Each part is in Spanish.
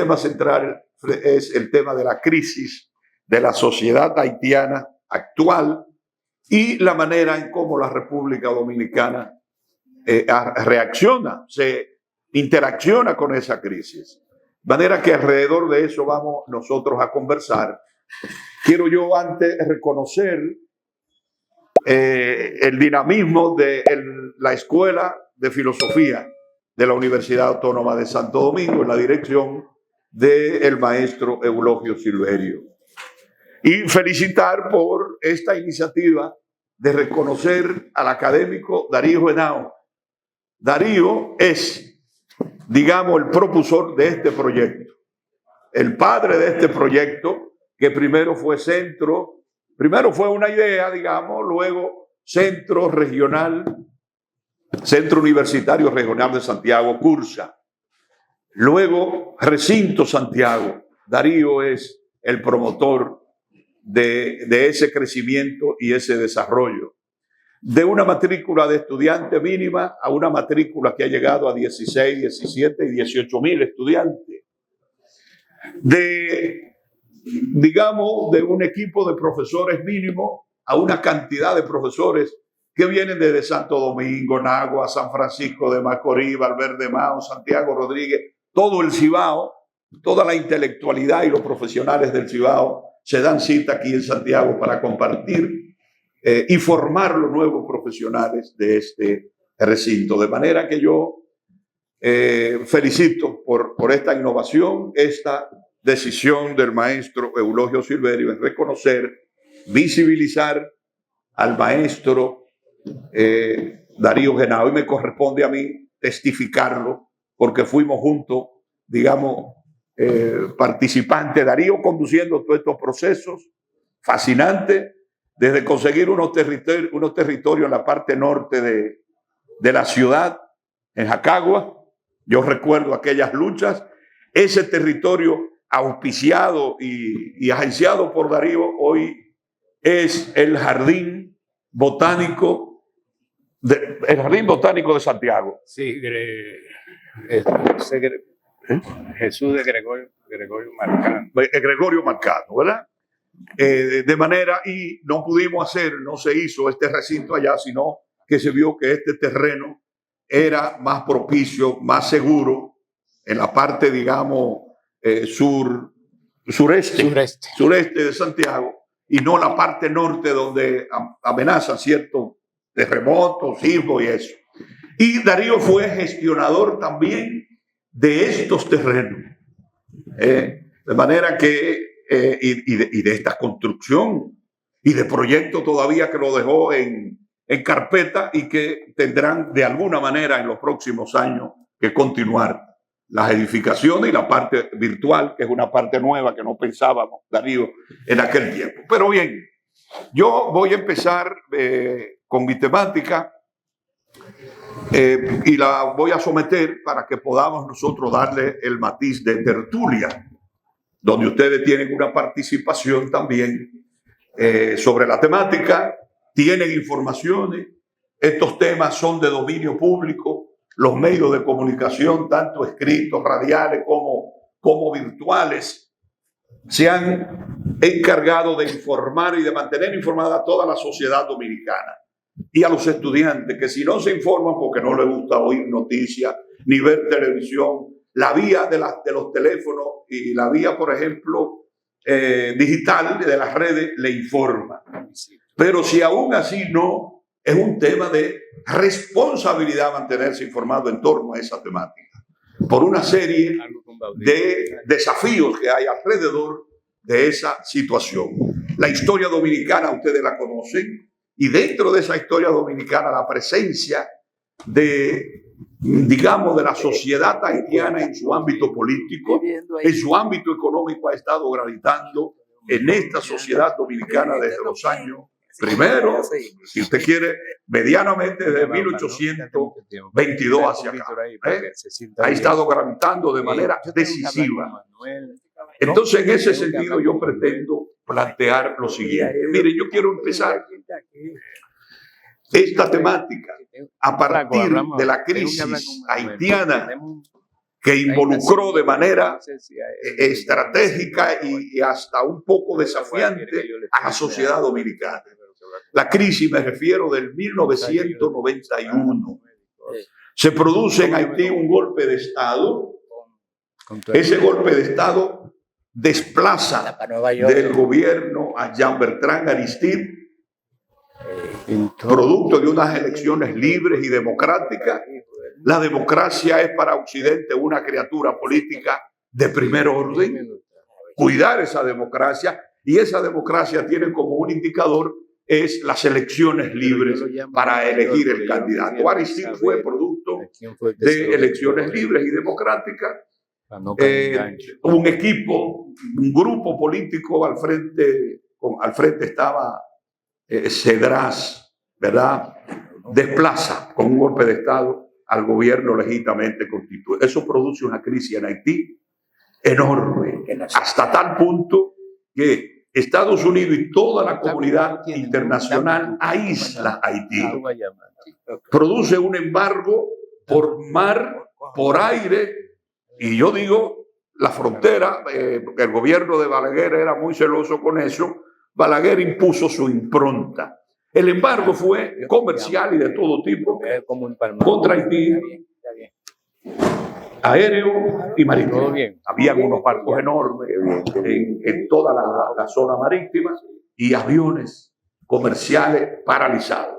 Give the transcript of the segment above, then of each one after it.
tema central es el tema de la crisis de la sociedad haitiana actual y la manera en cómo la República Dominicana reacciona, se interacciona con esa crisis. De manera que alrededor de eso vamos nosotros a conversar. Quiero yo antes reconocer el dinamismo de la Escuela de Filosofía de la Universidad Autónoma de Santo Domingo en la dirección del maestro Eulogio Silverio. Y felicitar por esta iniciativa de reconocer al académico Darío Henao. Darío es, digamos, el propulsor de este proyecto, el padre de este proyecto, que primero fue una idea, digamos, luego Centro Universitario Regional de Santiago, CURSA, luego Recinto Santiago. Darío es el promotor de ese crecimiento y ese desarrollo. De una matrícula de estudiante mínima a una matrícula que ha llegado a 16, 17 y 18 mil estudiantes. Digamos, de un equipo de profesores mínimo a una cantidad de profesores que vienen desde Santo Domingo, Nagua, San Francisco de Macorís, Valverde Mao, Santiago Rodríguez, todo el Cibao, toda la intelectualidad y los profesionales del Cibao se dan cita aquí en Santiago para compartir y formar los nuevos profesionales de este recinto. De manera que yo felicito por esta innovación, esta decisión del maestro Eulogio Silverio en reconocer, visibilizar al maestro Darío Henao. Y me corresponde a mí testificarlo porque fuimos juntos, digamos, participantes. Darío conduciendo todos estos procesos fascinantes, desde conseguir unos territorios en la parte norte de la ciudad, en Jacagua. Yo recuerdo aquellas luchas. Ese territorio auspiciado y agenciado por Darío hoy es el Jardín Botánico de Santiago. Sí, Jesús de Gregorio Marcano. Gregorio Marcano, ¿verdad? De manera, y no se hizo este recinto allá, sino que se vio que este terreno era más propicio, más seguro en la parte, digamos, sureste de Santiago, y no la parte norte donde amenazan ciertos terremotos, sismos y eso. Y Darío fue gestionador también de estos terrenos. De manera que, y de esta construcción y de proyecto todavía que lo dejó en carpeta y que tendrán de alguna manera en los próximos años que continuar las edificaciones y la parte virtual, que es una parte nueva que no pensábamos, Darío, en aquel tiempo. Pero bien, yo voy a empezar con mi temática y la voy a someter para que podamos nosotros darle el matiz de tertulia, donde ustedes tienen una participación también sobre la temática, tienen informaciones. Estos temas son de dominio público. Los medios de comunicación, tanto escritos, radiales como virtuales, se han encargado de informar y de mantener informada a toda la sociedad dominicana y a los estudiantes que si no se informan porque no les gusta oír noticias ni ver televisión, la vía de los teléfonos y la vía, por ejemplo, digital de las redes le informa. Pero si aún así no, es un tema de responsabilidad mantenerse informado en torno a esa temática, por una serie de desafíos que hay alrededor de esa situación. La historia dominicana, ustedes la conocen, y dentro de esa historia dominicana la presencia digamos, de la sociedad haitiana en su ámbito político, en su ámbito económico, ha estado gravitando en esta sociedad dominicana desde los años primero, si usted quiere, medianamente desde 1822 hacia acá. Ha estado gravitando de manera decisiva. Entonces, en ese sentido, yo pretendo plantear lo siguiente. Mire, yo quiero empezar esta temática a partir de la crisis haitiana que involucró de manera estratégica y hasta un poco desafiante a la sociedad dominicana. La crisis, me refiero, del 1991. Se produce en Haití un golpe de Estado. Ese golpe de Estado desplaza del gobierno a Jean-Bertrand Aristide, producto de unas elecciones libres y democráticas. La democracia es para Occidente una criatura política de primer orden. Cuidar esa democracia, y esa democracia tiene como un indicador es las elecciones libres para elegir el candidato. Aristide fue producto de elecciones libres y democráticas. Un equipo, un grupo político al frente estaba Cedras, ¿verdad? Desplaza con un golpe de Estado al gobierno legítimamente constituido. Eso produce una crisis en Haití enorme, hasta tal punto que Estados Unidos y toda la comunidad internacional aísla a Haití. Produce un embargo por mar, por aire, y yo digo, la frontera, el gobierno de Balaguer era muy celoso con eso. Balaguer impuso su impronta. El embargo fue comercial y de todo tipo contra Haití, aéreo y marítimo. Habían unos barcos enormes en toda la zona marítima y aviones comerciales paralizados.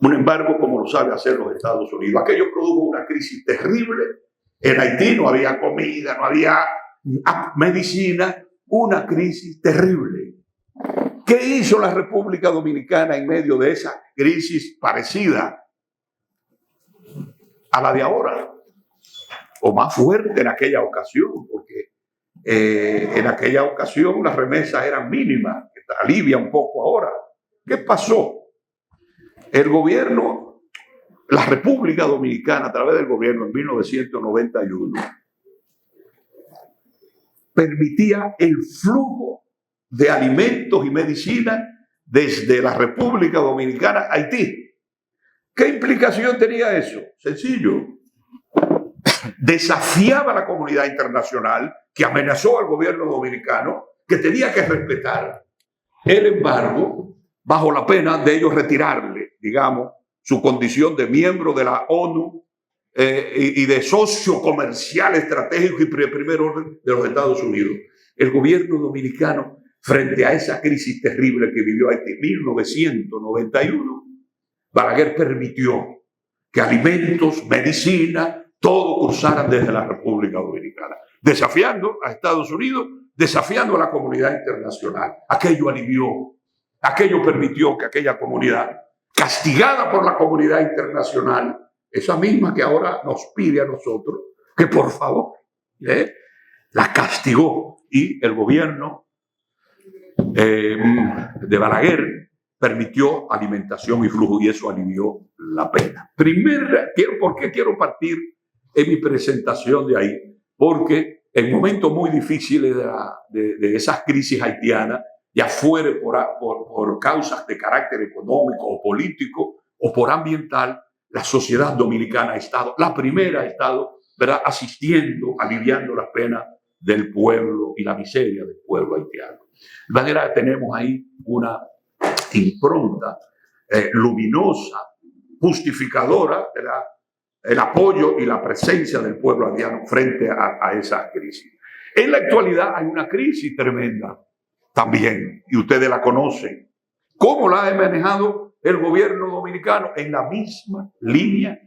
Un embargo como lo sabe hacer los Estados Unidos. Aquello produjo una crisis terrible. En Haití no había comida, no había medicina, una crisis terrible. ¿Qué hizo la República Dominicana en medio de esa crisis parecida a la de ahora? O más fuerte en aquella ocasión, porque en aquella ocasión las remesas eran mínimas, alivia un poco ahora. ¿Qué pasó? El gobierno, la República Dominicana, a través del gobierno en 1991, permitía el flujo de alimentos y medicina desde la República Dominicana a Haití. ¿Qué implicación tenía eso? Sencillo. Desafiaba a la comunidad internacional que amenazó al gobierno dominicano que tenía que respetar el embargo bajo la pena de ellos retirarle, digamos, su condición de miembro de la ONU y de socio comercial estratégico y de primer orden de los Estados Unidos. El gobierno dominicano, frente a esa crisis terrible que vivió Haití en 1991, Balaguer permitió que alimentos, medicina, todo cruzaran desde la República Dominicana, desafiando a Estados Unidos, desafiando a la comunidad internacional. Aquello alivió, aquello permitió que aquella comunidad, castigada por la comunidad internacional, esa misma que ahora nos pide a nosotros, que por favor, la castigó, y el gobierno de Balaguer permitió alimentación y flujo, y eso alivió la pena. ¿Por qué quiero partir en mi presentación de ahí? Porque en momentos muy difíciles de esas crisis haitianas, ya fuere por causas de carácter económico o político o por ambiental, la sociedad dominicana ha estado, la primera ha estado, ¿verdad?, asistiendo, aliviando las penas del pueblo y la miseria del pueblo haitiano. De manera que tenemos ahí una impronta luminosa, justificadora del apoyo y la presencia del pueblo haitiano frente a esa crisis. En la actualidad hay una crisis tremenda también, y ustedes la conocen. ¿Cómo la ha manejado el gobierno dominicano? En la misma línea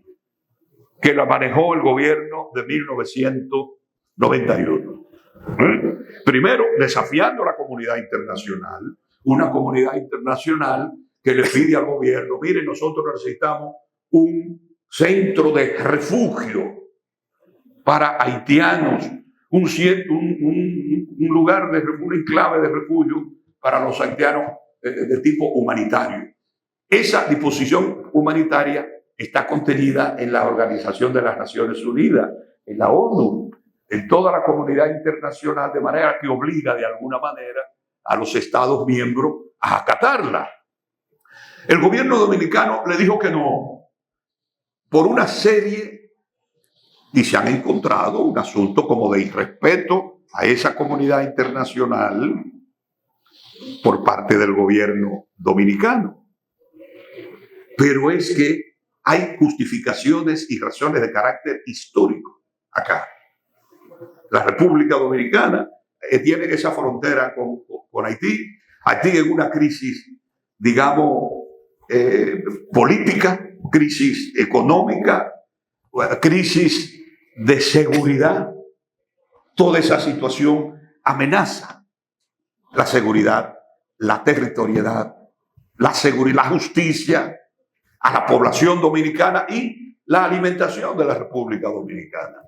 que la manejó el gobierno de 1991. Primero, desafiando a la comunidad internacional, una comunidad internacional que le pide al gobierno: mire, nosotros necesitamos un centro de refugio para haitianos, un lugar de refugio, un enclave de refugio para los haitianos de tipo humanitario. Esa disposición humanitaria está contenida en la Organización de las Naciones Unidas, en la ONU, en toda la comunidad internacional, de manera que obliga de alguna manera a los Estados miembros a acatarla. El gobierno dominicano le dijo que no, por una serie y se han encontrado un asunto como de irrespeto a esa comunidad internacional por parte del gobierno dominicano. Pero es que hay justificaciones y razones de carácter histórico acá. La República Dominicana tiene esa frontera con Haití. Haití en una crisis, digamos, política, crisis económica, crisis de seguridad. Toda esa situación amenaza la seguridad, la territorialidad, la justicia a la población dominicana y la alimentación de la República Dominicana.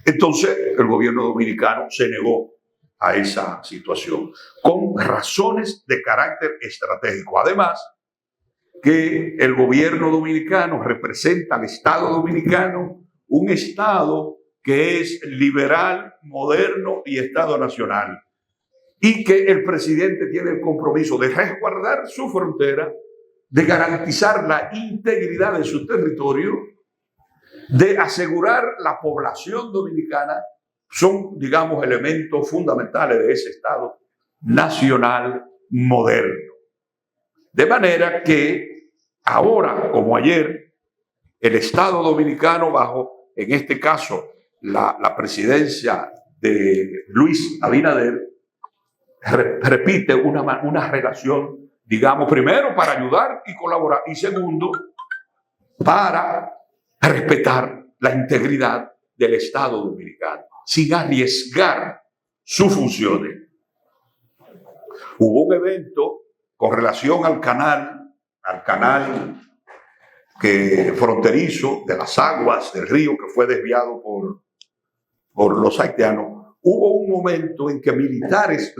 Entonces, el gobierno dominicano se negó a esa situación con razones de carácter estratégico. Además, que el gobierno dominicano representa al Estado dominicano, un Estado que es liberal, moderno y Estado nacional, y que el presidente tiene el compromiso de resguardar su frontera, de garantizar la integridad de su territorio, de asegurar la población dominicana, son, digamos, elementos fundamentales de ese Estado nacional moderno. De manera que ahora, como ayer, el Estado dominicano, bajo, en este caso, la presidencia de Luis Abinader, repite una relación, digamos, primero para ayudar y colaborar, y segundo, para respetar la integridad del Estado dominicano, sin arriesgar sus funciones. Hubo un evento con relación al canal fronterizo de las aguas del río que fue desviado por los haitianos. Hubo un momento en que militares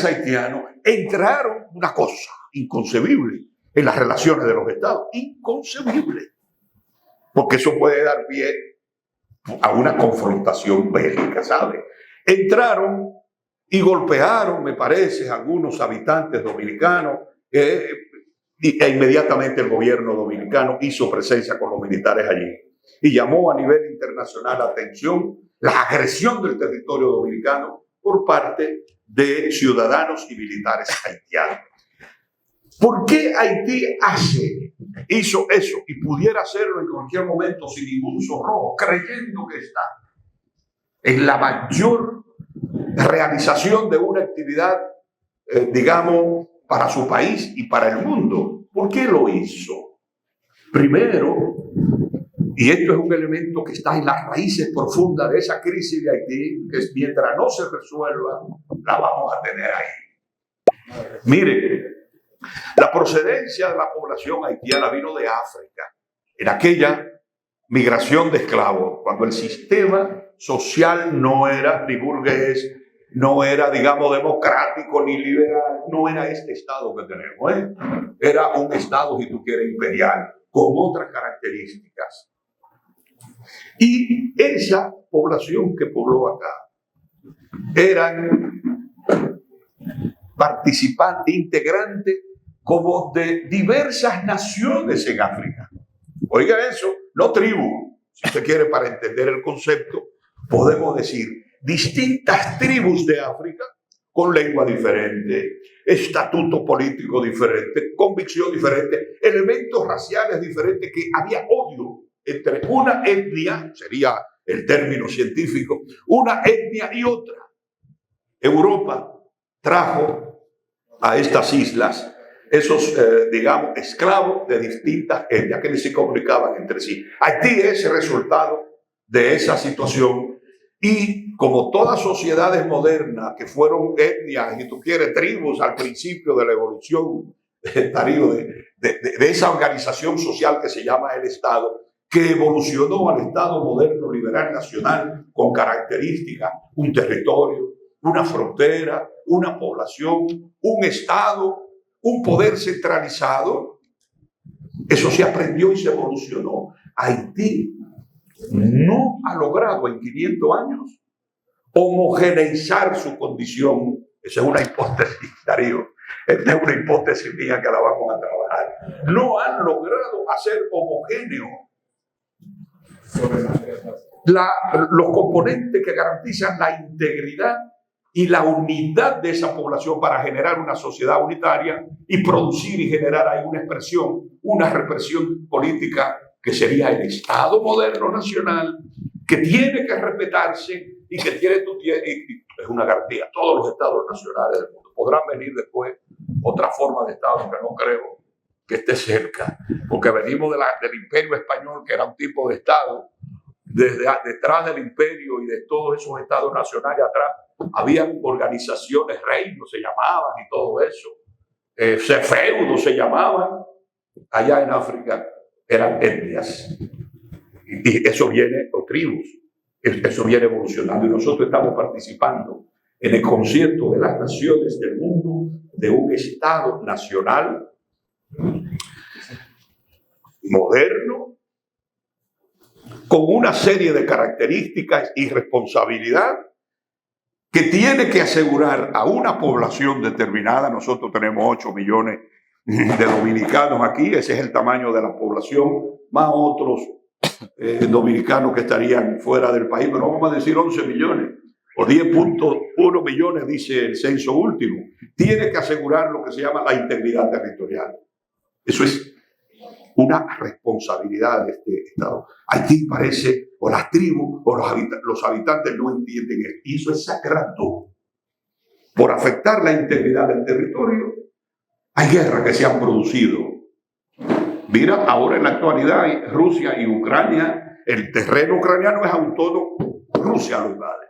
haitianos entraron, una cosa inconcebible, en las relaciones de los estados. Inconcebible. Porque eso puede dar pie a una confrontación bélica, ¿sabe? Entraron y golpearon, me parece, a algunos habitantes dominicanos, e inmediatamente el gobierno dominicano hizo presencia con los militares allí y llamó a nivel internacional la atención la agresión del territorio dominicano por parte de ciudadanos y militares haitianos. ¿Por qué Haití hizo eso y pudiera hacerlo en cualquier momento sin ningún sonrojo, creyendo que está en la mayor realización de una actividad, digamos, para su país y para el mundo? ¿Por qué lo hizo? Primero, y esto es un elemento que está en las raíces profundas de esa crisis de Haití, que mientras no se resuelva, la vamos a tener ahí. Mire, la procedencia de la población haitiana vino de África, en aquella migración de esclavos, cuando el sistema social no era ni burgués, no era, digamos, democrático ni liberal, no era este Estado que tenemos, ¿eh? Era un Estado, si tú quieres, imperial, con otras características. Y esa población que pobló acá eran participantes, integrantes como de diversas naciones en África. Oiga eso, no tribu, si usted quiere, para entender el concepto, podemos decir distintas tribus de África con lengua diferente, estatuto político diferente, convicción diferente, elementos raciales diferentes, que había odio entre una etnia, sería el término científico, una etnia y otra. Europa trajo a estas islas esos, digamos, esclavos de distintas etnias que ni se comunicaban entre sí. Haití es el resultado de esa situación, y como todas sociedades modernas que fueron etnias, y tú quieres, tribus al principio de la evolución de esa organización social que se llama el Estado, que evolucionó al Estado moderno, liberal, nacional, con características, un territorio, una frontera, una población, un Estado, un poder centralizado. Eso se aprendió y se evolucionó. Haití no ha logrado en 500 años homogeneizar su condición. Esa es una hipótesis, Darío. Esta es una hipótesis mía que la vamos a trabajar. No han logrado hacer homogéneo los componentes que garantizan la integridad y la unidad de esa población para generar una sociedad unitaria y producir y generar ahí una expresión, una represión política que sería el Estado moderno nacional, que tiene que respetarse y que es una garantía. Todos los estados nacionales del mundo podrán venir después otra forma de Estado que no creo que esté cerca, porque venimos del Imperio Español, que era un tipo de Estado. Detrás del imperio y de todos esos estados nacionales atrás, habían organizaciones, reinos se llamaban y todo eso. Feudos se llamaban. Allá en África eran etnias. Y eso viene, o tribus, eso viene evolucionando. Y nosotros estamos participando en el concierto de las naciones del mundo de un Estado nacional moderno, con una serie de características y responsabilidad que tiene que asegurar a una población determinada. Nosotros tenemos 8 millones de dominicanos aquí, ese es el tamaño de la población, más otros dominicanos que estarían fuera del país, pero vamos a decir 11 millones, o 10.1 millones, dice el censo último. Tiene que asegurar lo que se llama la integridad territorial. Eso es una responsabilidad de este Estado. Haití parece, o las tribus, o los habitantes no entienden esto. Y eso es sagrado. Por afectar la integridad del territorio, hay guerras que se han producido. Mira, ahora en la actualidad, Rusia y Ucrania, el terreno ucraniano es autónomo, Rusia lo invade.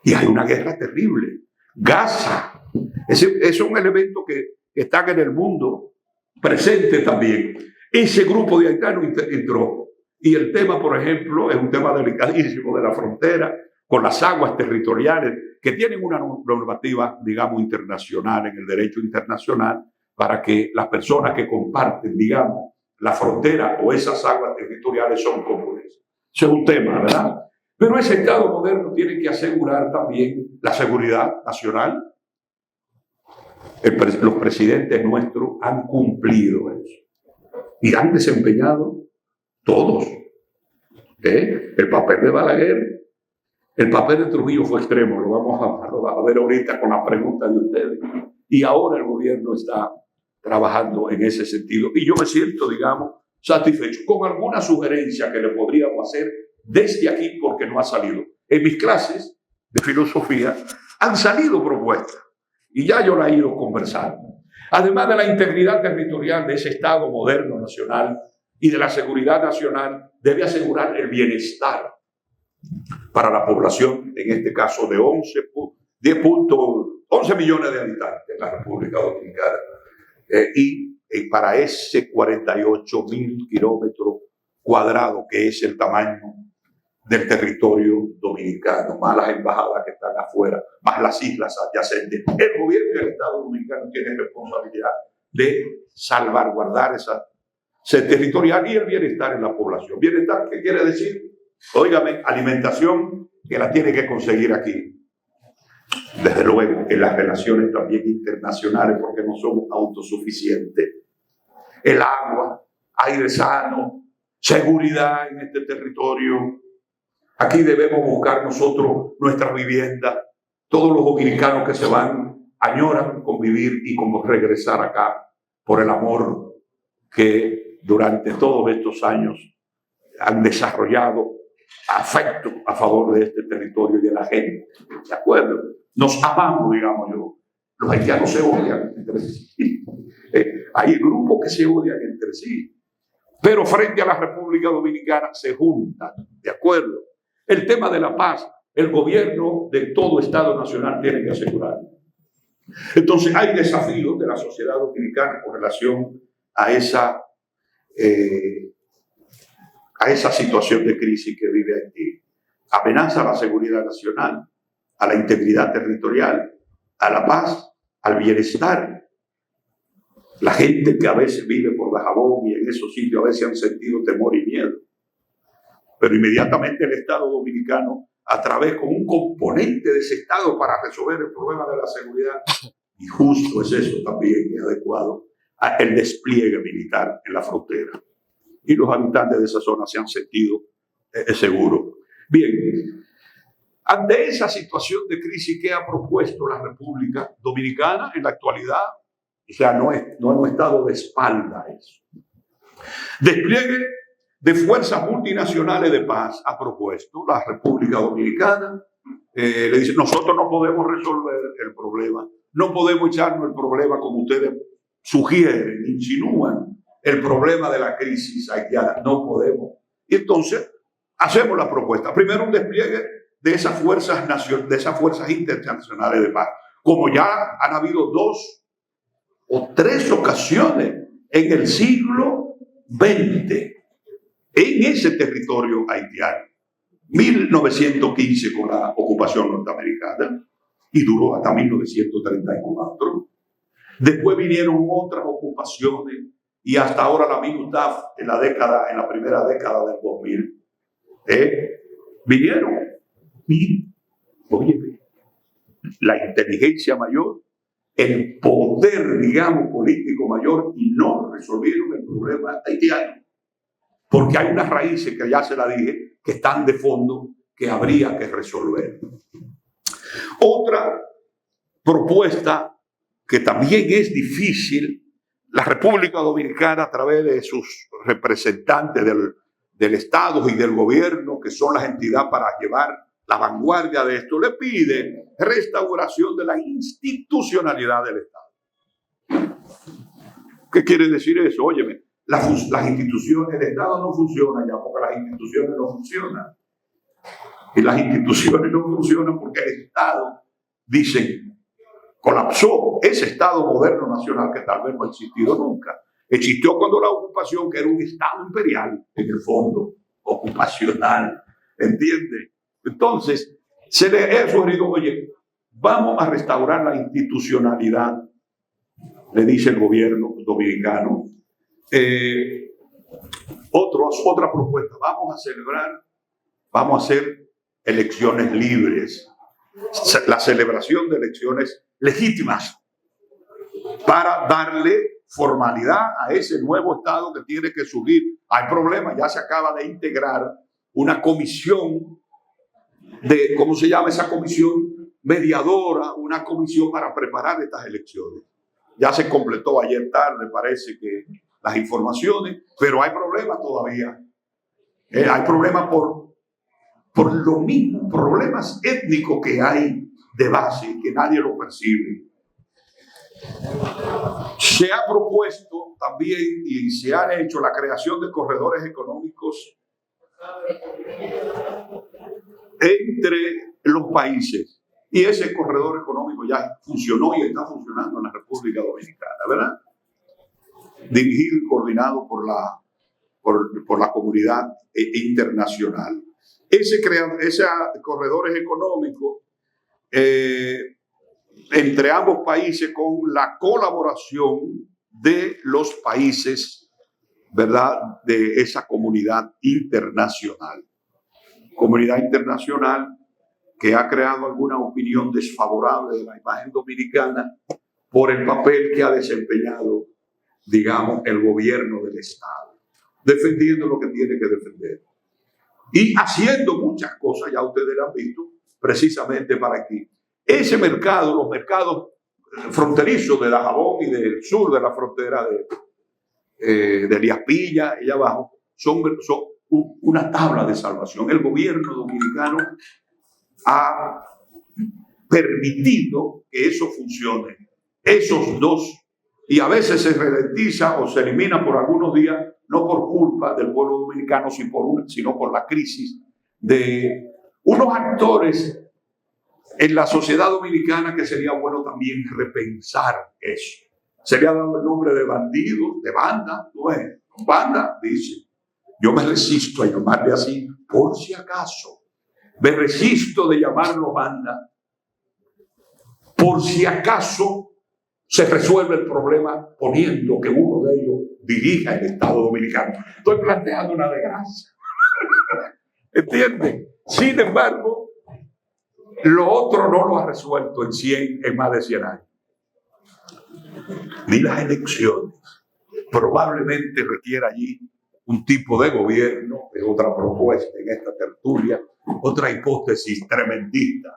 Y hay una guerra terrible. Gaza, ese es un elemento que está en el mundo presente también. Ese grupo de haitianos entró. Y el tema, por ejemplo, es un tema delicadísimo de la frontera con las aguas territoriales que tienen una normativa, digamos, internacional, en el derecho internacional, para que las personas que comparten, digamos, la frontera o esas aguas territoriales son comunes. Ese es un tema, ¿verdad? Pero ese Estado moderno tiene que asegurar también la seguridad nacional. Los presidentes nuestros han cumplido eso. Y han desempeñado todos. El papel de Balaguer, el papel de Trujillo fue extremo, lo vamos a ver ahorita con la pregunta de ustedes. Y ahora el gobierno está trabajando en ese sentido. Y yo me siento, digamos, satisfecho con alguna sugerencia que le podríamos hacer desde aquí, porque no ha salido. En mis clases de filosofía han salido propuestas y ya yo la he ido conversando. Además de la integridad territorial de ese Estado moderno nacional y de la seguridad nacional, debe asegurar el bienestar para la población, en este caso de 11 millones de habitantes en la República Dominicana. Y para ese 48.000 kilómetros cuadrados, que es el tamaño del territorio dominicano, más las embajadas que están afuera, más las islas adyacentes. El gobierno del Estado dominicano tiene responsabilidad de salvaguardar ese territorial y el bienestar en la población. ¿Bienestar qué quiere decir? Óigame, alimentación que la tiene que conseguir aquí. Desde luego, en las relaciones también internacionales, porque no somos autosuficientes. El agua, aire sano, seguridad en este territorio. Aquí debemos buscar nosotros nuestras viviendas. Todos los dominicanos que se van añoran convivir y como regresar acá por el amor que durante todos estos años han desarrollado afecto a favor de este territorio y de la gente. ¿De acuerdo? Nos amamos, digamos yo. Los haitianos se odian entre sí. Hay grupos que se odian entre sí. Pero frente a la República Dominicana se juntan. ¿De acuerdo? El tema de la paz, el gobierno de todo Estado nacional tiene que asegurarlo. Entonces hay desafíos de la sociedad dominicana con relación a esa situación de crisis que vive Haití. Amenaza a la seguridad nacional, a la integridad territorial, a la paz, al bienestar. La gente que a veces vive por Dajabón y en esos sitios a veces han sentido temor y miedo. Pero inmediatamente el Estado dominicano, a través con un componente de ese Estado para resolver el problema de la seguridad, y justo es eso también, y adecuado, el despliegue militar en la frontera. Y los habitantes de esa zona se han sentido es seguro. Bien, ante esa situación de crisis, ¿qué ha propuesto la República Dominicana en la actualidad? O sea, no hemos estado de espalda a eso. Despliegue de fuerzas multinacionales de paz ha propuesto la República Dominicana. Le dice, nosotros no podemos resolver el problema, no podemos echarnos el problema como ustedes sugieren, insinúan, el problema de la crisis haitiana, no podemos. Y entonces hacemos la propuesta. Primero, un despliegue de esas fuerzas internacionales de paz. Como ya han habido 2 o 3 ocasiones en el siglo XX en ese territorio haitiano. 1915 con la ocupación norteamericana y duró hasta 1934. Después vinieron otras ocupaciones y hasta ahora la MINUSTAH en la primera década del 2000. Vinieron y, oye, la inteligencia mayor, el poder, digamos, político mayor, y no resolvieron el problema haitiano. Porque hay unas raíces que ya se la dije, que están de fondo, que habría que resolver. Otra propuesta que también es difícil, la República Dominicana, a través de sus representantes del Estado y del gobierno, que son las entidades para llevar la vanguardia de esto, le pide restauración de la institucionalidad del Estado. ¿Qué quiere decir eso? Óyeme, las instituciones, el Estado no funciona ya porque las instituciones no funcionan. Y las instituciones no funcionan porque el Estado, dicen, colapsó. Ese Estado moderno nacional que tal vez no ha existido nunca. Existió cuando la ocupación, que era un Estado imperial, en el fondo, ocupacional. ¿Entiende? Entonces, se le ha sugerido, oye, vamos a restaurar la institucionalidad, le dice el gobierno dominicano. Otra propuesta, vamos a hacer elecciones libres, la celebración de elecciones legítimas para darle formalidad a ese nuevo Estado que tiene que surgir. Hay problemas, ya se acaba de integrar una comisión ¿cómo se llama esa comisión? Mediadora, una comisión para preparar estas elecciones. Ya se completó ayer tarde, parece que las informaciones, pero hay problemas todavía. Hay problemas por lo mismo, problemas étnicos que hay de base, que nadie lo percibe. Se ha propuesto también y se ha hecho la creación de corredores económicos entre los países. Y ese corredor económico ya funcionó y está funcionando en la República Dominicana, ¿verdad? Dirigido y coordinado por la comunidad internacional. Ese corredores económicos entre ambos países con la colaboración de los países, ¿verdad?, de esa comunidad internacional. Comunidad internacional que ha creado alguna opinión desfavorable de la imagen dominicana por el papel que ha desempeñado, digamos, el gobierno del Estado, defendiendo lo que tiene que defender y haciendo muchas cosas, ya ustedes lo han visto, precisamente para que ese mercado, los mercados fronterizos de Dajabón y del sur de la frontera de Elías Piña y abajo, son una tabla de salvación. El gobierno dominicano ha permitido que eso funcione. Esos dos, y a veces se ralentiza o se elimina por algunos días, no por culpa del pueblo dominicano, sino por la crisis de unos actores en la sociedad dominicana que sería bueno también repensar eso. Se le ha dado el nombre de bandido, de banda, ¿no es? Banda, dice. Yo me resisto a llamarle así, por si acaso. Me resisto de llamarlo banda, por si acaso se resuelve el problema poniendo que uno de ellos dirija el Estado dominicano. Estoy planteando una desgracia. ¿Entienden? Sin embargo, lo otro no lo ha resuelto en más de 100 años. Ni las elecciones. Probablemente requiera allí un tipo de gobierno, es otra propuesta en esta tertulia, otra hipótesis tremendista.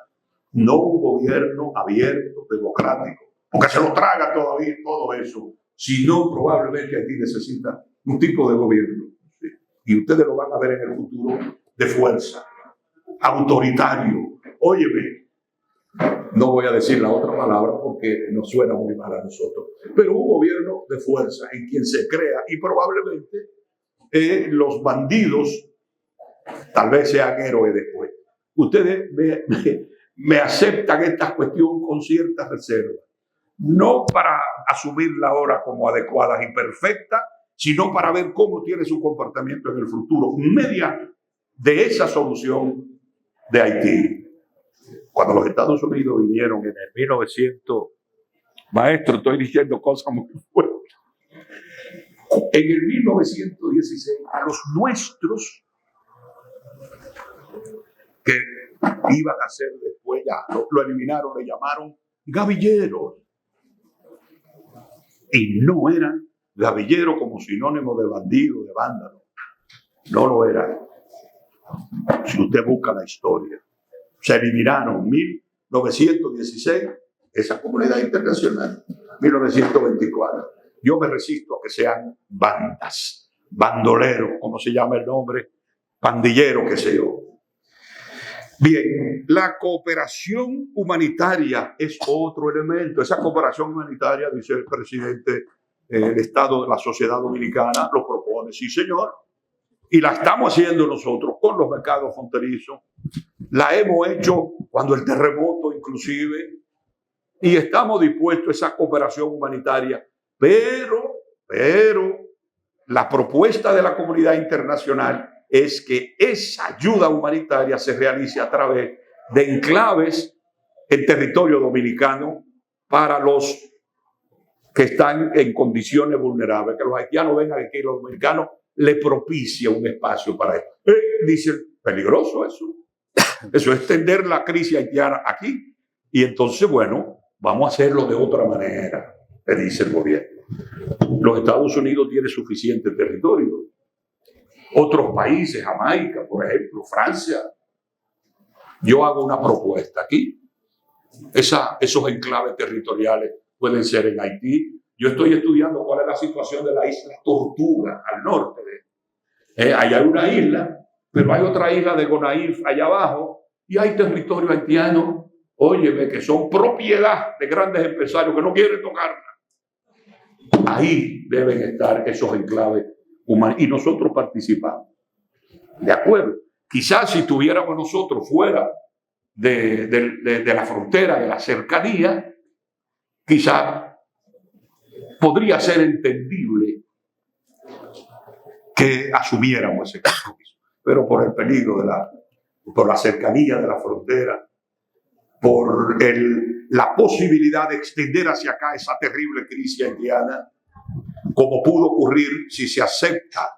No un gobierno abierto, democrático, porque se lo traga todavía todo eso, sino probablemente aquí necesita un tipo de gobierno, ¿sí? Y ustedes lo van a ver en el futuro, de fuerza, autoritario. Óyeme, no voy a decir la otra palabra porque nos suena muy mal a nosotros, pero un gobierno de fuerza en quien se crea, y probablemente los bandidos tal vez sean héroes después. Ustedes me aceptan esta cuestión con cierta reserva, no para asumirla ahora como adecuada y perfecta, sino para ver cómo tiene su comportamiento en el futuro mediante de esa solución de Haití. Cuando los Estados Unidos vinieron en el 1900, maestro, estoy diciendo cosas muy fuertes. En el 1916, a los nuestros, que iban a ser después, ya lo eliminaron, le llamaron gavilleros. Y no eran gavilleros como sinónimo de bandido, de vándalo. No lo eran. Si usted busca la historia. Se eliminaron en 1916 esa comunidad internacional, 1924. Yo me resisto a que sean bandas, bandoleros, como se llama el nombre, pandillero, qué sé yo. Bien, la cooperación humanitaria es otro elemento. Esa cooperación humanitaria, dice el presidente del Estado de la Sociedad Dominicana, lo propone, sí señor, y la estamos haciendo nosotros con los mercados fronterizos. La hemos hecho cuando el terremoto inclusive, y estamos dispuestos a esa cooperación humanitaria, pero la propuesta de la comunidad internacional es que esa ayuda humanitaria se realice a través de enclaves en territorio dominicano para los que están en condiciones vulnerables, que los haitianos vengan aquí y los dominicanos le propicia un espacio para esto. Dicen, peligroso eso. Eso es extender la crisis haitiana aquí. Y entonces, bueno, vamos a hacerlo de otra manera, le dice el gobierno. Los Estados Unidos tienen suficiente territorio. Otros países, Jamaica, por ejemplo, Francia. Yo hago una propuesta aquí. Esos enclaves territoriales pueden ser en Haití. Yo estoy estudiando cuál es la situación de la isla Tortuga, al norte. Ahí hay una isla, pero hay otra isla de Gonaïves allá abajo, y hay territorio haitiano, óyeme, que son propiedad de grandes empresarios que no quieren tocarla. Ahí deben estar esos enclaves humanos, y nosotros participamos. ¿De acuerdo? Quizás si tuviéramos nosotros fuera de la frontera, de la cercanía, quizás podría ser entendible que asumiéramos ese compromiso. Pero por el peligro por la cercanía de la frontera, por la posibilidad de extender hacia acá esa terrible crisis haitiana, como pudo ocurrir si se acepta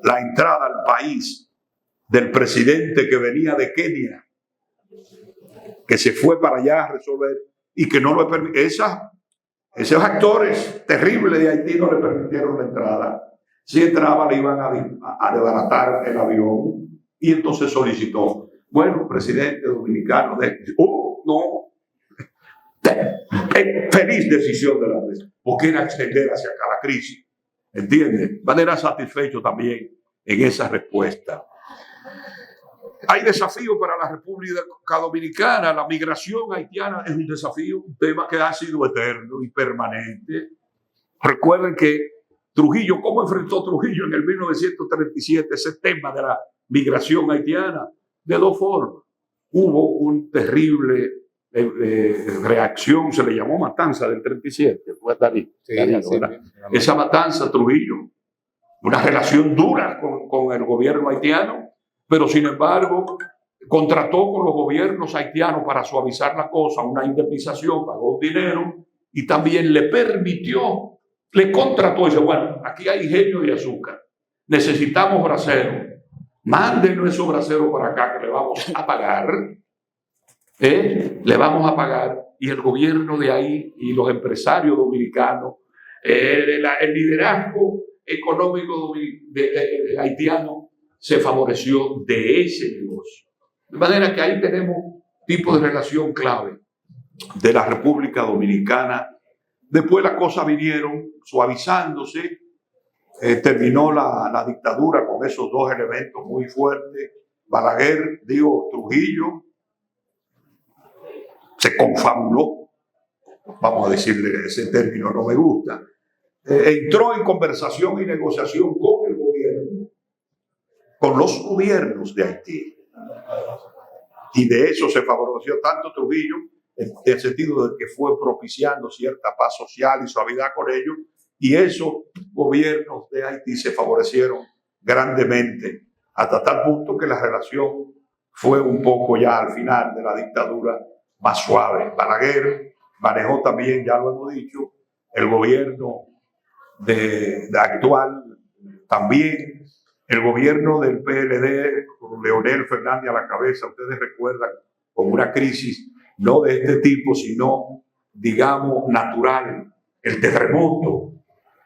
la entrada al país del presidente que venía de Kenia, que se fue para allá a resolver y que no lo permitió. Esos actores terribles de Haití no le permitieron la entrada. Si entraba, le iban a desbaratar el avión, y entonces solicitó, bueno, presidente dominicano, no, feliz decisión de la vez, porque era extender hacia acá la crisis, ¿entiendes? Van a ser satisfechos también en esa respuesta. Hay desafíos para la República Dominicana. La migración haitiana es un desafío, un tema que ha sido eterno y permanente. Recuerden que Trujillo, ¿cómo enfrentó Trujillo en el 1937 ese tema de la migración haitiana? De dos formas. Hubo un terrible reacción, se le llamó matanza del 37. Fue esa matanza, Trujillo, una relación dura con el gobierno haitiano, pero sin embargo contrató con los gobiernos haitianos para suavizar la cosa, una indemnización, pagó dinero y también le permitió, le contrató y dice, bueno, aquí hay ingenio de azúcar, necesitamos braceros, mándenos esos braceros para acá que le vamos a pagar, le vamos a pagar, y el gobierno de ahí y los empresarios dominicanos, el liderazgo económico haitiano se favoreció de ese negocio. De manera que ahí tenemos tipo de relación clave de la República Dominicana. Después las cosas vinieron suavizándose, terminó la dictadura con esos dos elementos muy fuertes. Trujillo se confabuló, vamos a decirle ese término, no me gusta. Entró en conversación y negociación con el gobierno, con los gobiernos de Haití. Y de eso se favoreció tanto Trujillo, en el sentido de que fue propiciando cierta paz social y suavidad con ellos, y esos gobiernos de Haití se favorecieron grandemente, hasta tal punto que la relación fue un poco ya al final de la dictadura más suave. Balaguer manejó también, ya lo hemos dicho, el gobierno de actual, también el gobierno del PLD, con Leonel Fernández a la cabeza. Ustedes recuerdan, con una crisis no de este tipo, sino, digamos, natural, el terremoto.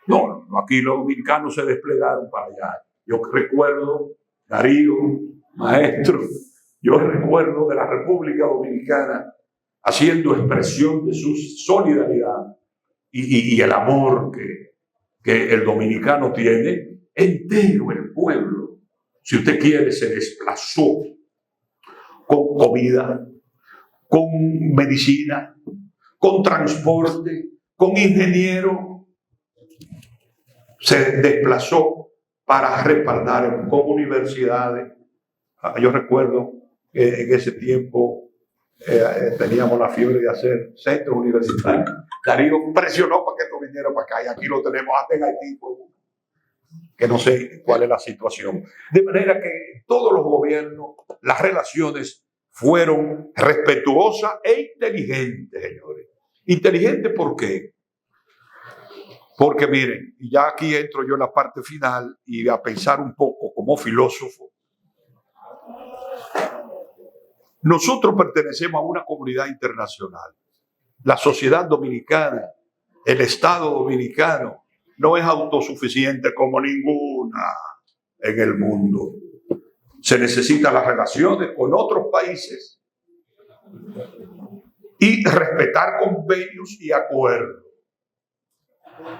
No, aquí los dominicanos se desplegaron para allá. Yo recuerdo, Darío, maestro, yo recuerdo de la República Dominicana haciendo expresión de su solidaridad y el amor que el dominicano tiene, entero el pueblo, si usted quiere, se desplazó con comida, con medicina, con transporte, con ingeniero, se desplazó para respaldar con universidades. Yo recuerdo que en ese tiempo teníamos la fiebre de hacer centros universitarios. Darío presionó para que esto viniera para acá, y aquí lo tenemos hasta en Haití, que no sé cuál es la situación. De manera que todos los gobiernos, las relaciones fueron respetuosas e inteligentes, señores. Inteligentes, ¿por qué? Porque miren, y ya aquí entro yo en la parte final y a pensar un poco como filósofo. Nosotros pertenecemos a una comunidad internacional. La sociedad dominicana, el Estado dominicano, no es autosuficiente como ninguna en el mundo. Se necesitan las relaciones con otros países y respetar convenios y acuerdos.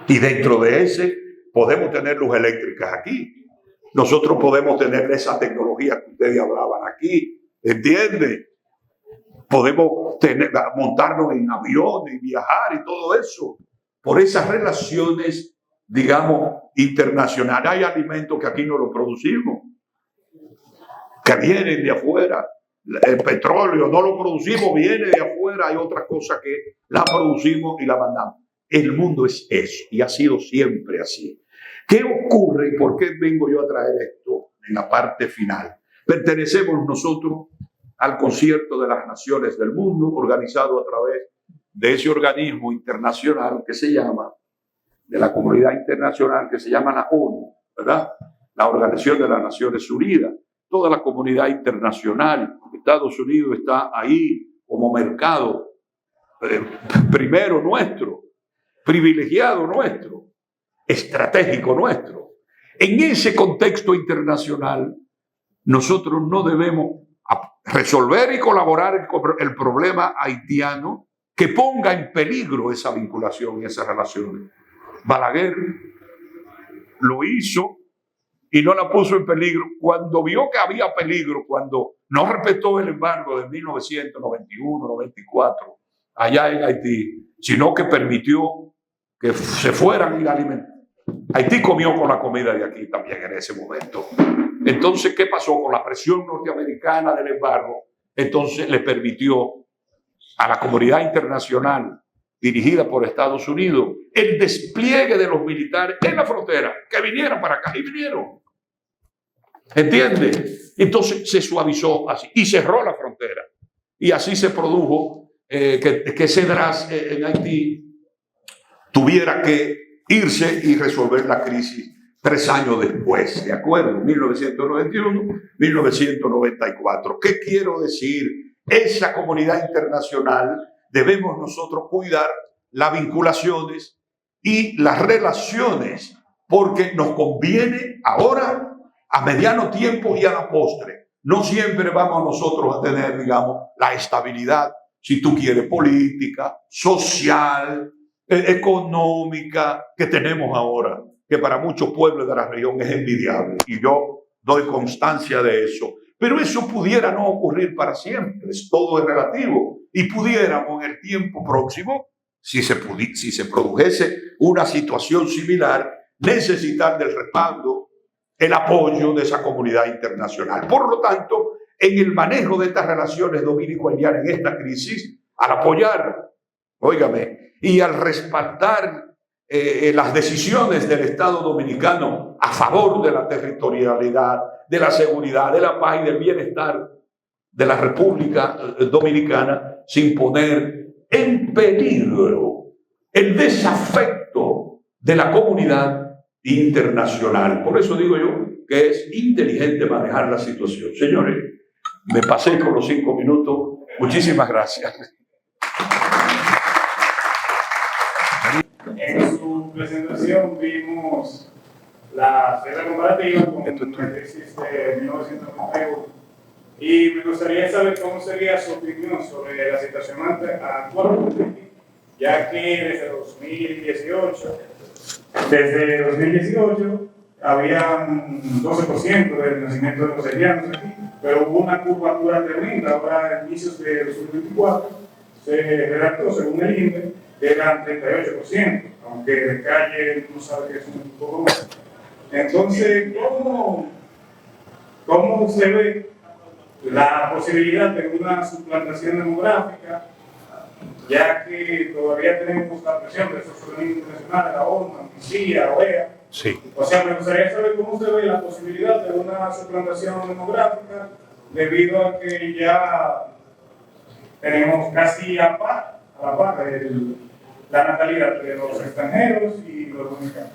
Y dentro de ese podemos tener luz eléctrica aquí. Nosotros podemos tener esa tecnología que ustedes hablaban aquí, ¿entiende? Podemos montarnos en aviones y viajar y todo eso. Por esas relaciones, digamos, internacionales. Hay alimentos que aquí no los producimos, que vienen de afuera. El petróleo no lo producimos, viene de afuera. Hay otras cosas que la producimos y la mandamos. El mundo es eso, y ha sido siempre así. ¿Qué ocurre y por qué vengo yo a traer esto en la parte final? Pertenecemos nosotros al Concierto de las Naciones del Mundo, organizado a través de ese organismo internacional que se llama, de la comunidad internacional que se llama la ONU, ¿verdad? La Organización de las Naciones Unidas. Toda la comunidad internacional, Estados Unidos está ahí como mercado primero nuestro, privilegiado nuestro, estratégico nuestro. En ese contexto internacional, nosotros no debemos resolver y colaborar con el problema haitiano que ponga en peligro esa vinculación y esas relaciones. Balaguer lo hizo y no la puso en peligro cuando vio que había peligro, cuando no respetó el embargo de 1991-94 allá en Haití, sino que permitió que se fueran y alimentar. Haití comió con la comida de aquí también en ese momento. Entonces, ¿qué pasó? Con la presión norteamericana del embargo, entonces le permitió a la comunidad internacional dirigida por Estados Unidos el despliegue de los militares en la frontera, que vinieran para acá, y vinieron. ¿Entiende? Entonces se suavizó así y cerró la frontera. Y así se produjo que Cedras en Haití tuviera que irse y resolver la crisis 3 años después, ¿de acuerdo? 1991, 1994. ¿Qué quiero decir? Esa comunidad internacional debemos nosotros cuidar las vinculaciones y las relaciones porque nos conviene ahora, a mediano tiempo y a la postre. No siempre vamos nosotros a tener, digamos, la estabilidad, si tú quieres, política, social, económica que tenemos ahora, que para muchos pueblos de la región es envidiable. Y yo doy constancia de eso. Pero eso pudiera no ocurrir para siempre, todo es relativo. Y pudiéramos en el tiempo próximo, si se produjese una situación similar, necesitar del respaldo, el apoyo de esa comunidad internacional. Por lo tanto, en el manejo de estas relaciones dominico-haitianas en esta crisis, al apoyar, óigame, y al respaldar las decisiones del Estado dominicano a favor de la territorialidad, de la seguridad, de la paz y del bienestar de la República Dominicana, sin poner en peligro el desafecto de la comunidad internacional. Por eso digo yo que es inteligente manejar la situación. Señores, me pasé con los 5 minutos. Muchísimas gracias. En su presentación vimos la cifra comparativa con la crisis de 1991 y me gustaría saber cómo sería su opinión sobre la situación actual, ya que desde 2018 había 12% del nacimiento de los haitianos aquí, pero hubo una curvatura tremenda. Ahora, a inicios de 2024, se redactó, según el INDE, eran 38%, aunque de calle uno sabe que es un poco más. Entonces, ¿cómo se ve la posibilidad de una suplantación demográfica, ya que todavía tenemos la presión de esos organismos internacionales, la ONU, la OEA? Sí. O sea, me gustaría saber cómo se ve la posibilidad de una suplantación demográfica, debido a que ya tenemos casi a la par la natalidad de los extranjeros y los dominicanos.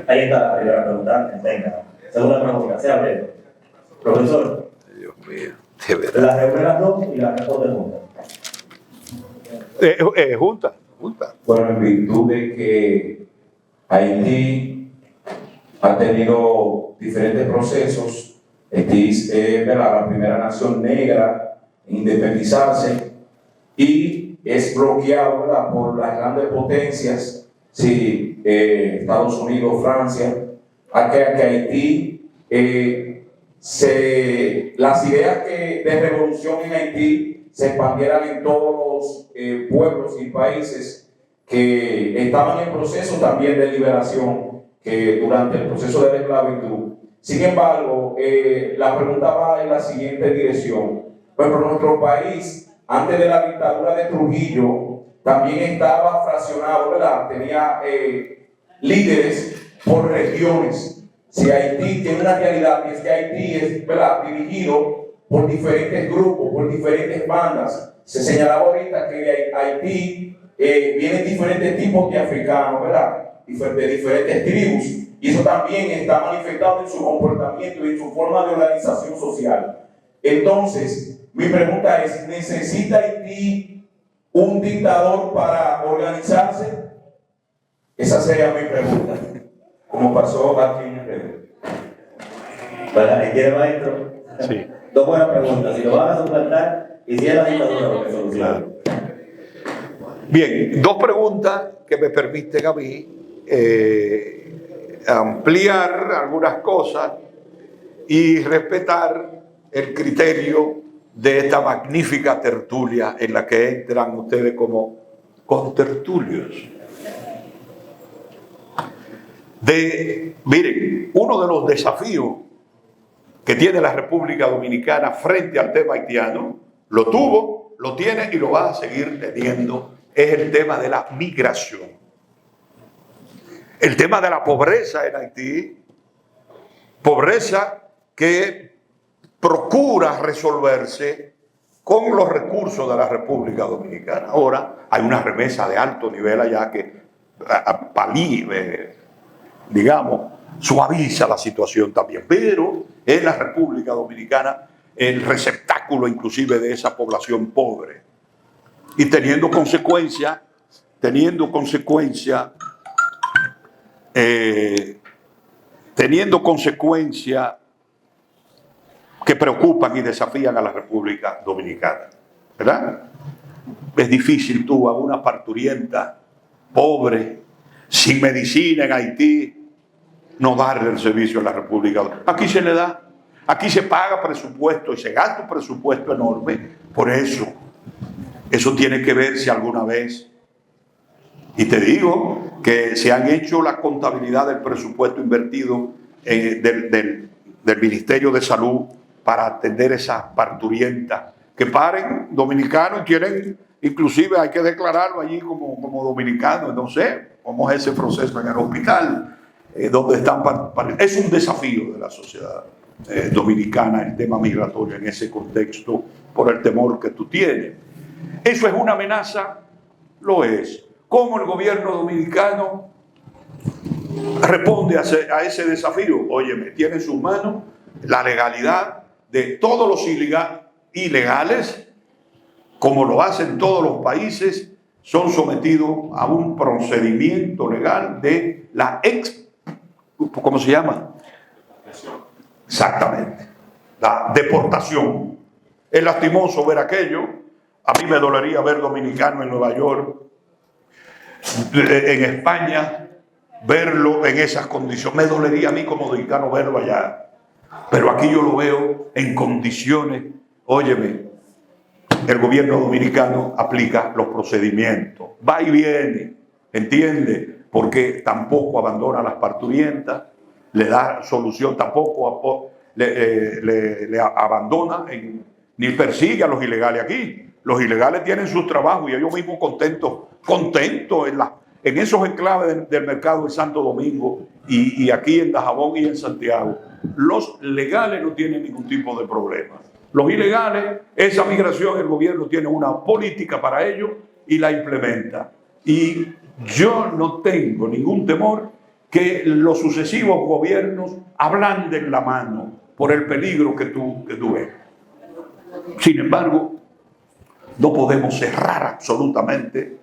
Ahí está la primera pregunta. Venga, segunda pregunta, sea breve. Profesor. Dios mío, de verdad. La reúne las dos y la responde juntas. Junta. Bueno, en virtud de que Haití ha tenido diferentes procesos, Haití es la primera nación negra en independizarse y es bloqueado, ¿verdad?, por las grandes potencias, sí, Estados Unidos, Francia, a que Haití, las ideas de revolución en Haití se expandieran en todos los pueblos y países que estaban en proceso también de liberación, que durante el proceso de la esclavitud. Sin embargo, la pregunta va en la siguiente dirección. Bueno, nuestro país, antes de la dictadura de Trujillo, también estaba fraccionado, ¿verdad? Tenía líderes por regiones. Si Haití tiene una realidad, es que Haití es, ¿verdad?, dirigido por diferentes grupos, por diferentes bandas. Se señalaba ahorita que de Haití vienen diferentes tipos de africanos, ¿verdad?, de diferentes tribus, y eso también está manifestado en su comportamiento y en su forma de organización social. Entonces, mi pregunta es, ¿necesita Haití un dictador para organizarse? Esa sería mi pregunta, como pasó aquí en el Para que quiere, maestro. Sí. Dos buenas preguntas. Si lo van a suplantar, y si es la dictadura lo que soluciona. Claro. Bien, 2 preguntas que me permiten a mí ampliar algunas cosas y respetar el criterio de esta magnífica tertulia en la que entran ustedes como contertulios. Miren, uno de los desafíos que tiene la República Dominicana frente al tema haitiano, lo tuvo, lo tiene y lo va a seguir teniendo, es el tema de la migración. El tema de la pobreza en Haití, pobreza que procura resolverse con los recursos de la República Dominicana. Ahora hay una remesa de alto nivel allá que digamos, suaviza la situación también, pero es la República Dominicana el receptáculo inclusive de esa población pobre y teniendo consecuencia teniendo consecuencias que preocupan y desafían a la República Dominicana, ¿verdad? Es difícil tú a una parturienta pobre, sin medicina en Haití, no darle el servicio a la República Dominicana. Aquí se le da, aquí se paga presupuesto y se gasta un presupuesto enorme por eso. Eso tiene que verse alguna vez. Y te digo que se han hecho la contabilidad del presupuesto invertido del Ministerio de Salud para atender esas parturientas que paren dominicanos y tienen, inclusive hay que declararlo allí como dominicanos. No sé cómo es ese proceso en el hospital, donde están es un desafío de la sociedad dominicana el tema migratorio en ese contexto por el temor que tú tienes. ¿Eso es una amenaza? Lo es. ¿Cómo el gobierno dominicano responde a ese desafío? Óyeme, tiene en sus manos la legalidad de todos los ilegales, como lo hacen todos los países, son sometidos a un procedimiento legal de la ¿cómo se llama? Exactamente, la deportación. Es lastimoso ver aquello. A mí me dolería ver dominicanos en Nueva York, en España, verlo en esas condiciones. Me dolería a mí como dominicano verlo allá. Pero aquí yo lo veo en condiciones. Óyeme, el gobierno dominicano aplica los procedimientos. Va y viene, ¿entiende? Porque tampoco abandona a las parturientas, le da solución, tampoco le abandona ni persigue a los ilegales aquí. Los ilegales tienen sus trabajos y ellos mismos contentos en esos enclaves del mercado de Santo Domingo y aquí en Dajabón y en Santiago. Los legales no tienen ningún tipo de problema. Los ilegales, esa migración, el gobierno tiene una política para ello y la implementa. Y yo no tengo ningún temor que los sucesivos gobiernos ablanden la mano por el peligro que tú ves. Sin embargo, no podemos cerrar absolutamente,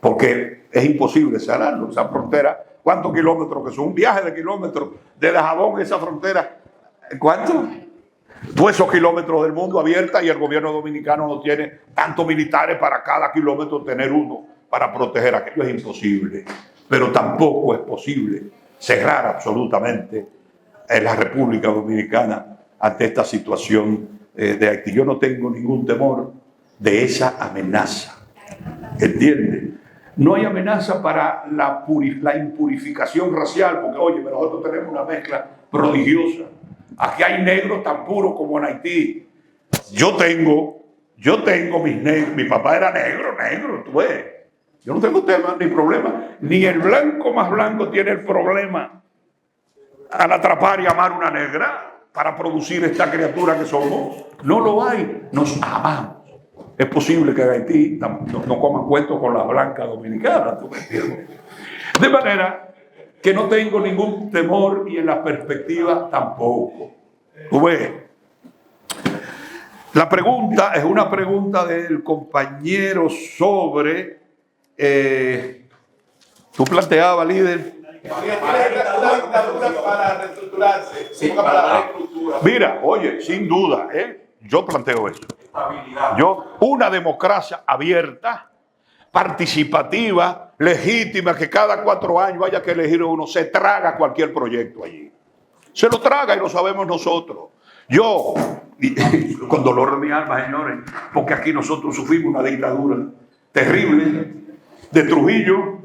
porque es imposible cerrarlo. Esa frontera, ¿cuántos kilómetros que son? Un viaje de kilómetros de Dajabón a esa frontera. ¿Cuánto? Todos esos kilómetros del mundo abierta, y el gobierno dominicano no tiene tantos militares para cada kilómetro tener uno para proteger aquello. Es imposible. Pero tampoco es posible cerrar absolutamente en la República Dominicana ante esta situación de Haití. Yo no tengo ningún temor de esa amenaza, ¿entiende? No hay amenaza para la impurificación racial, porque oye, nosotros tenemos una mezcla prodigiosa. Aquí hay negros tan puros como en Haití. Yo tengo mis negros, mi papá era negro, tú ves. Yo no tengo tema ni problema, ni el blanco más blanco tiene el problema al atrapar y amar una negra para producir esta criatura que somos. No lo hay, nos amamos. Es posible que en Haití no coman cuentos con las blancas dominicanas, ¿tú me entiendes? De manera que no tengo ningún temor y en la perspectiva tampoco. ¿Tú ves? La pregunta es una pregunta del compañero sobre... tú planteabas, líder. Para reestructurarse. Mira, oye, sin duda, yo planteo eso. Una democracia abierta, participativa, legítima, que cada 4 años haya que elegir uno, se traga cualquier proyecto allí. Se lo traga y lo sabemos nosotros. Yo, con dolor de mi alma, señores, porque aquí nosotros sufrimos una dictadura terrible de Trujillo,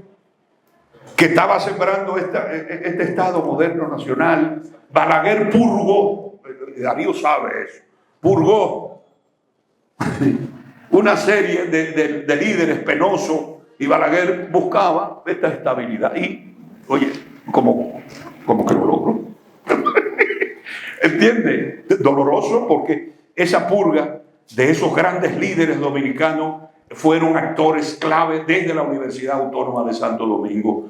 que estaba sembrando este Estado moderno nacional. Balaguer purgó, Darío sabe eso, purgó una serie de líderes penosos, y Balaguer buscaba esta estabilidad. Y, oye, como que lo logró. ¿Entiende? Doloroso, porque esa purga de esos grandes líderes dominicanos fueron actores clave desde la Universidad Autónoma de Santo Domingo.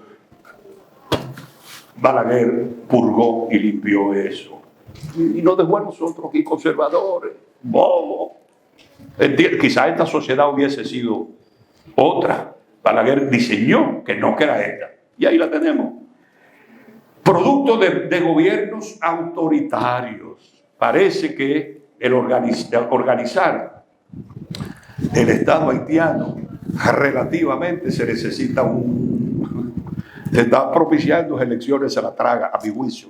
Balaguer purgó y limpió eso. Y nos dejó a nosotros aquí conservadores, bobos. Quizá esta sociedad hubiese sido otra. Balaguer diseñó que no, que era esta. Y ahí la tenemos. producto de gobiernos autoritarios. Parece que el organizar el Estado haitiano relativamente se necesita se está propiciando elecciones a la traga, a mi juicio.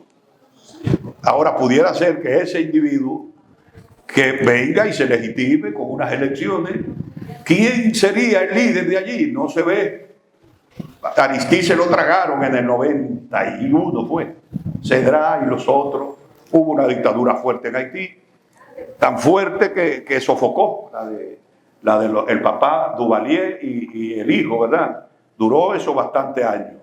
Ahora pudiera ser que ese individuo que venga y se legitime con unas elecciones, ¿quién sería el líder de allí? No se ve. Aristide se lo tragaron en el 91, fue. Cedrá y los otros. Hubo una dictadura fuerte en Haití, tan fuerte que sofocó el papá Duvalier y el hijo, ¿verdad? Duró eso bastantes años.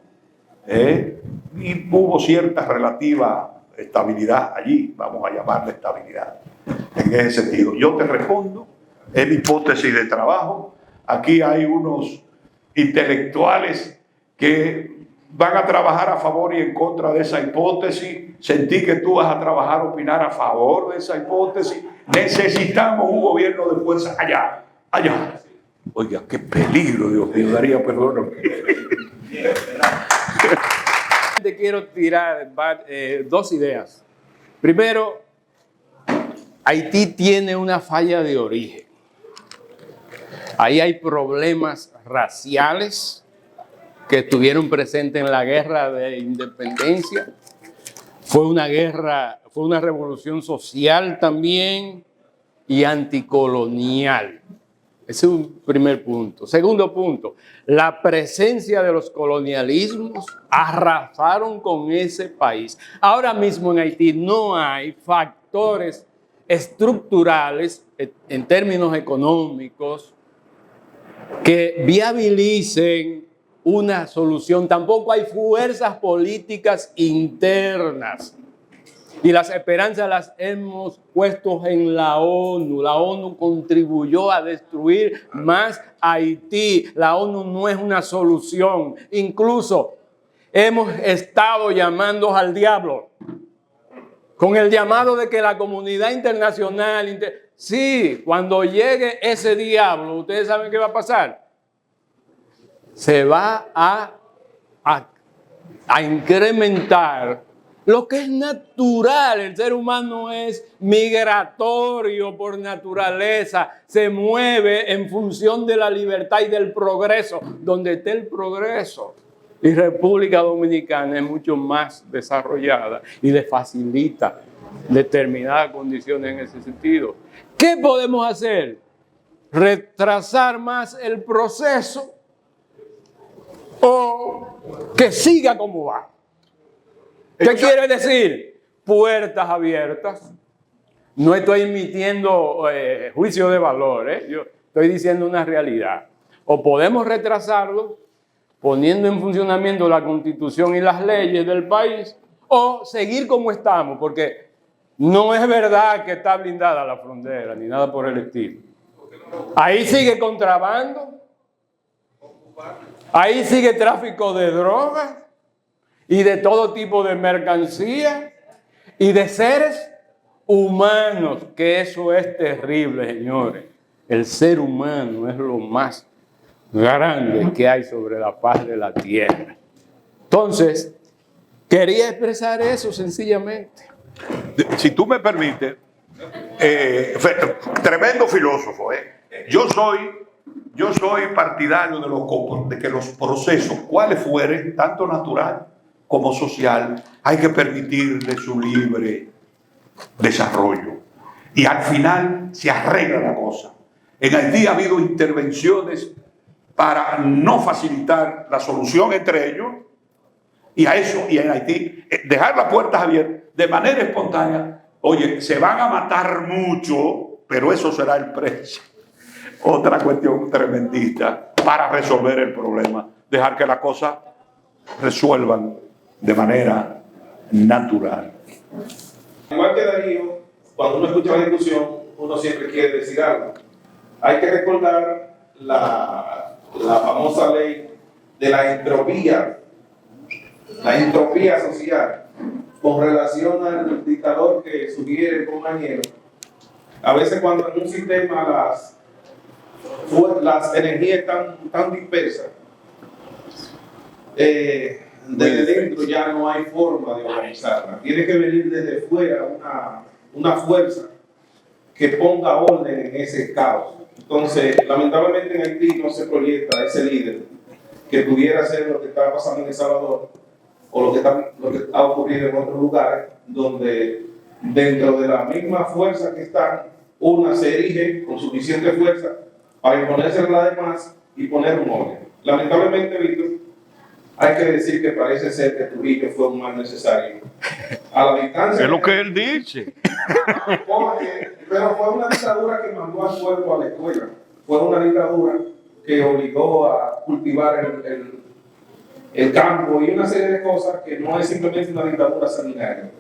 Y hubo cierta relativa estabilidad allí, vamos a llamarle estabilidad. En ese sentido, yo te respondo, es mi hipótesis de trabajo. Aquí hay unos intelectuales que van a trabajar a favor y en contra de esa hipótesis. Sentí que tú vas a trabajar, opinar a favor de esa hipótesis. Necesitamos un gobierno de fuerza allá. Oiga, qué peligro, Dios mío, Daría, perdón. Te quiero tirar dos ideas. Primero, Haití tiene una falla de origen. Ahí hay problemas raciales que estuvieron presentes en la guerra de independencia. Fue una revolución social también y anticolonial. Ese es un primer punto. Segundo punto, la presencia de los colonialismos arrasaron con ese país. Ahora mismo en Haití no hay factores estructurales en términos económicos que viabilicen una solución. Tampoco hay fuerzas políticas internas. Y las esperanzas las hemos puesto en la ONU. La ONU contribuyó a destruir más Haití. La ONU no es una solución. Incluso hemos estado llamando al diablo con el llamado de que la comunidad internacional... Sí, cuando llegue ese diablo, ¿ustedes saben qué va a pasar? Se va a incrementar lo que es natural. El ser humano es migratorio por naturaleza, se mueve en función de la libertad y del progreso. Donde esté el progreso, y República Dominicana es mucho más desarrollada y le facilita determinadas condiciones en ese sentido. ¿Qué podemos hacer? ¿Retrasar más el proceso o que siga como va? ¿Qué quiere decir? Puertas abiertas. No estoy emitiendo juicio de valor, yo estoy diciendo una realidad. O podemos retrasarlo poniendo en funcionamiento la Constitución y las leyes del país, o seguir como estamos, porque no es verdad que está blindada la frontera ni nada por el estilo. Ahí sigue contrabando, ahí sigue tráfico de drogas y de todo tipo de mercancía y de seres humanos, que eso es terrible, señores. El ser humano es lo más grande que hay sobre la faz de la tierra. Entonces, quería expresar eso sencillamente. Si tú me permites, tremendo filósofo, Yo soy partidario de que los procesos, cuales fueren, tanto natural como social, hay que permitirle su libre desarrollo. Y al final se arregla la cosa. En Haití ha habido intervenciones para no facilitar la solución entre ellos, y en Haití, dejar las puertas abiertas de manera espontánea. Oye, se van a matar mucho, pero eso será el precio. Otra cuestión tremendista para resolver el problema. Dejar que las cosas resuelvan de manera natural. Igual que Darío, cuando uno escucha la discusión, uno siempre quiere decir algo. Hay que recordar la famosa ley de la entropía social, con relación al dictador que sugiere el compañero. A veces cuando en un sistema las energías están dispersas, desde dentro ya no hay forma de organizarla. Tiene que venir desde fuera una fuerza que ponga orden en ese caos. Entonces, lamentablemente en Haití no se proyecta ese líder que pudiera hacer lo que está pasando en El Salvador o lo que ha ocurrido en otros lugares, donde dentro de la misma fuerza que están, una se erige con suficiente fuerza para imponerse a las demás y poner un orden. Lamentablemente, Víctor, hay que decir que parece ser que Trujillo fue un mal necesario. A la distancia. Es lo que él dice. Pero fue una dictadura que mandó al pueblo a la escuela. Fue una dictadura que obligó a cultivar el campo y una serie de cosas que no es simplemente una dictadura sanguinaria.